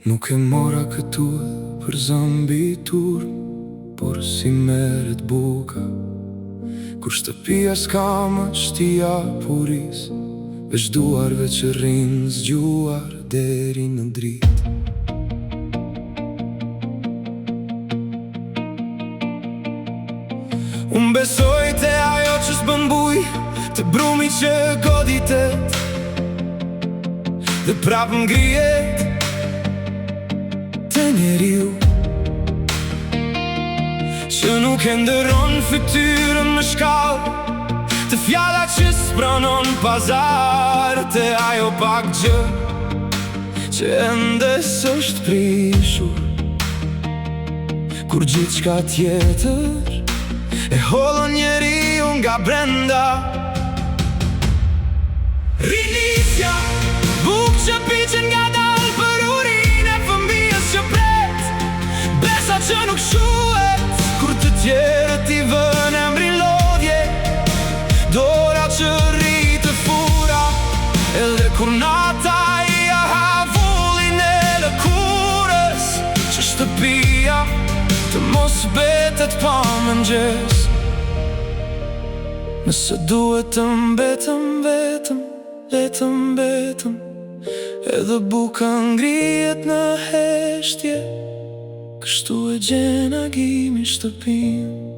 Nuk e mora këtu për zambitur, por si meret buka kur shtëpia s'ka më shtia puris, veç duarve që rrinë zgjuar deri në dritë. Unë besoj te ajo që s'bën buj, te brumi që goditet dhe prap ngrihet te njeriu që nuk e ndëron fytyrën me shkallë, te fjalla që s'pranon pazar, te ajo pak gjë që ende s'është prishur, kur gjithçka tjetër e hollon njeriu nga brenda. Rinisja, buk që piqen nga dal për urinë e fëmijës që pret, besa që nuk shuhet kur të tjerët i vën emrin lodhje, dora që rritë fura, edhe kur nata i aha vullin e lëkurës, që shtëpia të mos betet pa mëngjes. Nëse duhet të mbetëm vetëm, le të mbetëm, edhe buka ngrihet në heshtje, kështu e gjen agimi shtëpinë.